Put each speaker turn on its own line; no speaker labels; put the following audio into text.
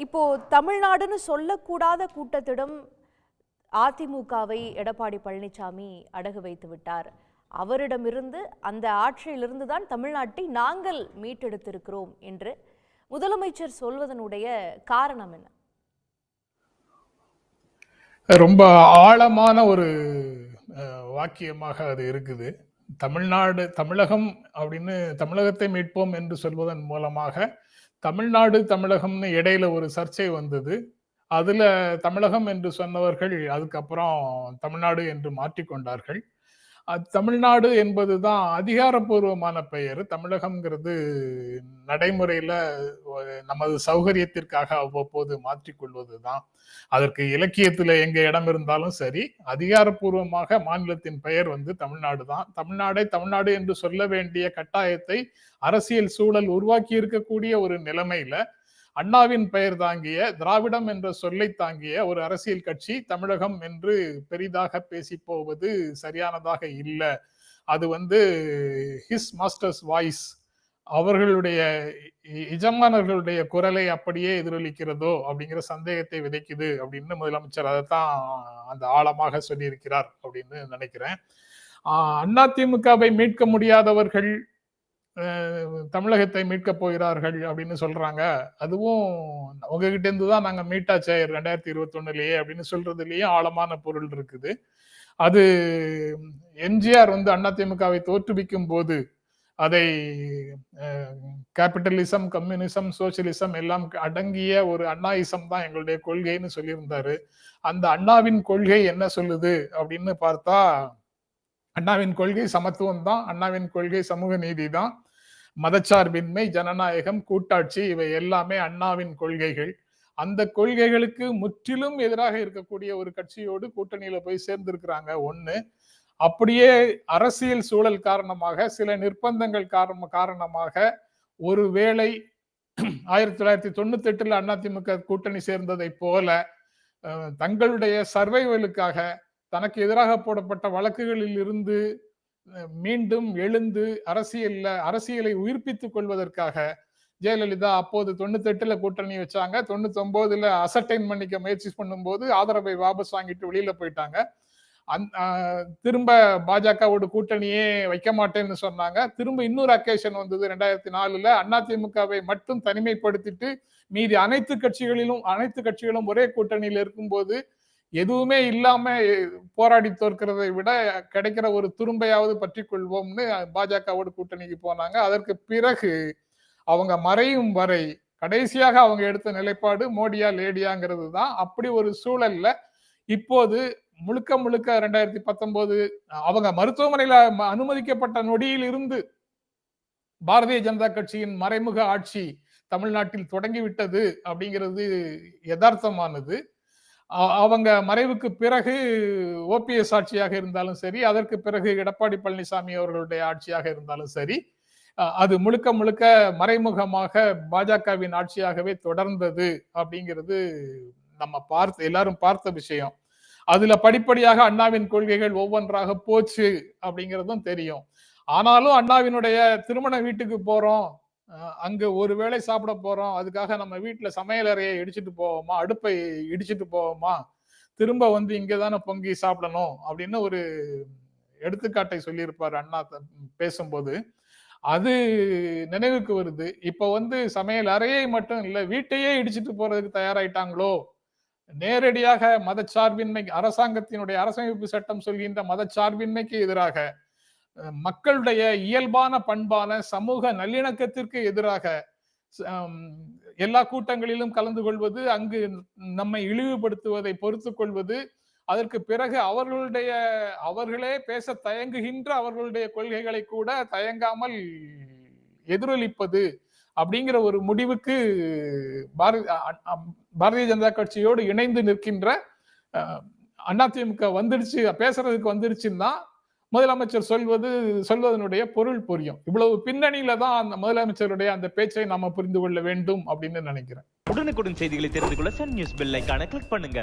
இப்போ தமிழ்நாடுன்னு சொல்லக்கூடாத கூட்டத்திடம் அதிமுகவை எடப்பாடி பழனிசாமி அடகு வைத்து விட்டார். அவரிடமிருந்து அந்த ஆட்சியிலிருந்து தான் தமிழ்நாட்டை நாங்கள் மீட்டெடுத்திருக்கிறோம் என்று முதலமைச்சர் சொல்வதனுடைய காரணம் என்ன?
ரொம்ப ஆழமான ஒரு வாக்கியமாக அது இருக்குது. தமிழகம் அப்படின்னு தமிழகத்தை மீட்போம் என்று சொல்வதன் மூலமாக தமிழ்நாடு தமிழகம்னு இடையில ஒரு சர்ச்சை வந்தது. அதுல தமிழகம் என்று சொன்னவர்கள் அதுக்கப்புறம் தமிழ்நாடு என்று மாற்றிக்கொண்டார்கள். தமிழ்நாடு என்பதுதான் அதிகாரப்பூர்வமான பெயர். தமிழகம்ங்கிறது நடைமுறையில நமது சௌகரியத்திற்காக அவ்வப்போது மாற்றிக்கொள்வதுதான். அதற்கு இலக்கியத்துல எங்க இடம் இருந்தாலும் சரி, அதிகாரப்பூர்வமாக மாநிலத்தின் பெயர் தமிழ்நாடு தான். தமிழ்நாடு என்று சொல்ல வேண்டிய கட்டாயத்தை அரசியல் சூழல் உருவாக்கி இருக்கக்கூடிய ஒரு நிலைமையில அண்ணாவின் பெயர் தாங்கிய திராவிடம் என்ற சொல்லை தாங்கிய ஒரு அரசியல் கட்சி தமிழகம் என்று பெரிதாக பேசி போவது சரியானதாக இல்லை. அது ஹிஸ் மாஸ்டர்ஸ் வாய்ஸ், அவர்களுடைய எஜமானர்களுடைய குரலை அப்படியே எதிரொலிக்கிறதோ அப்படிங்கிற சந்தேகத்தை விதைக்குது அப்படின்னு முதலமைச்சர் அதைத்தான் அந்த ஆழமாக சொல்லியிருக்கிறார் அப்படின்னு நினைக்கிறேன். அதிமுகவை மீட்க முடியாதவர்கள் தமிழகத்தை மீட்க போகிறார்கள் அப்படின்னு சொல்றாங்க. அதுவும் உங்ககிட்ட இருந்து தான் நாங்க மீட்டாச்சே 2021 அப்படின்னு சொல்றதுலயும் ஆழமான பொருள் இருக்குது. அது எம்ஜிஆர் அதிமுகவை தோற்றுவிக்கும் போது அதை கேபிட்டலிசம், கம்யூனிசம், சோசியலிசம் எல்லாம் அடங்கிய ஒரு அண்ணாயிசம் தான் எங்களுடைய கொள்கைன்னு சொல்லியிருந்தாரு. அந்த அண்ணாவின் கொள்கை என்ன சொல்லுது அப்படின்னு பார்த்தா, அண்ணாவின் கொள்கை சமத்துவம் தான், அண்ணாவின் கொள்கை சமூக நீதி தான், மதச்சார்பின்மை, ஜனநாயகம், கூட்டாட்சி, இவை எல்லாமே அண்ணாவின் கொள்கைகள். அந்த கொள்கைகளுக்கு முற்றிலும் எதிராக இருக்கக்கூடிய ஒரு கட்சியோடு கூட்டணியில போய் சேர்ந்திருக்கிறாங்க. ஒண்ணு. அப்படியே அரசியல் சூழல் காரணமாக, சில நிர்பந்தங்கள் காரணமாக ஒருவேளை 1998 அதிமுக கூட்டணி சேர்ந்ததை போல தங்களுடைய சர்வைவலுக்காக தனக்கு எதிராக போடப்பட்ட வழக்குகளில் இருந்து மீண்டும் எழுந்து அரசியலை உயிர்ப்பித்துக் கொள்வதற்காக ஜெயலலிதா அப்போது 98 கூட்டணி வச்சாங்க. 99 அசர்டைன் பண்ணிக்க முயற்சி பண்ணும்போது ஆதரவை வாபஸ் வாங்கிட்டு வெளியில போயிட்டாங்க. திரும்ப பாஜகவோட கூட்டணியே வைக்க மாட்டேன்னு சொன்னாங்க. திரும்ப இன்னொரு அக்கேஷன் வந்தது 2004. அதிமுகவை மட்டும் தனிமைப்படுத்திட்டு மீதி அனைத்து கட்சிகளும் ஒரே கூட்டணியில் இருக்கும்போது எதுவுமே இல்லாம போராடி தோற்கிறதை விட கிடைக்கிற ஒரு துரும்பையாவது பற்றி கொள்வோம்னு பாஜகவோட கூட்டணிக்கு போனாங்க. அதற்கு பிறகு அவங்க மறையும் வரை கடைசியாக அவங்க எடுத்த நிலைப்பாடு மோடியா லேடியாங்கிறது தான். அப்படி ஒரு சூழல்ல இப்போது முழுக்க 2019 அவங்க மருத்துவமனையில அனுமதிக்கப்பட்ட நொடியில் இருந்து பாரதிய ஜனதா கட்சியின் மறைமுக ஆட்சி தமிழ்நாட்டில் தொடங்கிவிட்டது அப்படிங்கிறது யதார்த்தமானது. அவங்க மறைவுக்கு பிறகு ஓபிஎஸ் ஆட்சியாக இருந்தாலும் சரி, அதற்கு பிறகு எடப்பாடி பழனிசாமி அவர்களுடைய ஆட்சியாக இருந்தாலும் சரி, அது முழுக்க மறைமுகமாக பாஜகவின் ஆட்சியாகவே தொடர்ந்தது அப்படிங்கிறது நம்ம எல்லாரும் பார்த்த விஷயம். அதுல படிப்படியாக அண்ணாவின் கொள்கைகள் ஒவ்வொன்றாக போச்சு அப்படிங்கிறதும் தெரியும். ஆனாலும் அண்ணாவினுடைய திருமண வீட்டுக்கு போறோம், அங்க ஒரு வேளை சாப்பிட போறோம், அதுக்காக நம்ம வீட்டுல சமையல் அறையை இடிச்சிட்டு போவோமா, அடுப்பை இடிச்சிட்டு போவோமா, திரும்ப இங்கதானே பொங்கி சாப்பிடணும் அப்படின்னு ஒரு எடுத்துக்காட்டை சொல்லியிருப்பார் அண்ணா பேசும்போது. அது நினைவுக்கு வருது. இப்ப சமையல் அறையை மட்டும் இல்ல, வீட்டையே இடிச்சிட்டு போறதுக்கு தயாராயிட்டாங்களோ. நேரடியாக மதச்சார்பின்மை, அரசாங்கத்தினுடைய அரசமைப்பு சட்டம் சொல்கின்ற மதச்சார்பின்மைக்கு எதிராக, மக்களுடைய இயல்பான பண்பான சமூக நல்லிணக்கத்திற்கு எதிராக எல்லா கூட்டங்களிலும் கலந்து கொள்வது, அங்கு நம்மை இழிவுபடுத்துவதை பொறுத்து கொள்வது, அதற்கு பிறகு அவர்களே பேச தயங்குகின்ற அவர்களுடைய கொள்கைகளை கூட தயங்காமல் எதிரொலிப்பது அப்படிங்கிற ஒரு முடிவுக்கு பாரதிய ஜனதா கட்சியோடு இணைந்து நிற்கின்ற அதிமுக பேசுறதுக்கு வந்துருச்சுன்னா முதலமைச்சர் சொல்வதனுடைய பொருள் புரியும். இவ்வளவு பின்னணியில தான் அந்த முதலமைச்சருடைய அந்த பேச்சை நாம புரிந்து கொள்ள வேண்டும் அப்படின்னு நினைக்கிறேன்.
உடனுக்குடன் செய்திகளை தெரிந்து கொள்ள சன் நியூஸ் பெல் ஐகானை கிளிக் பண்ணுங்க.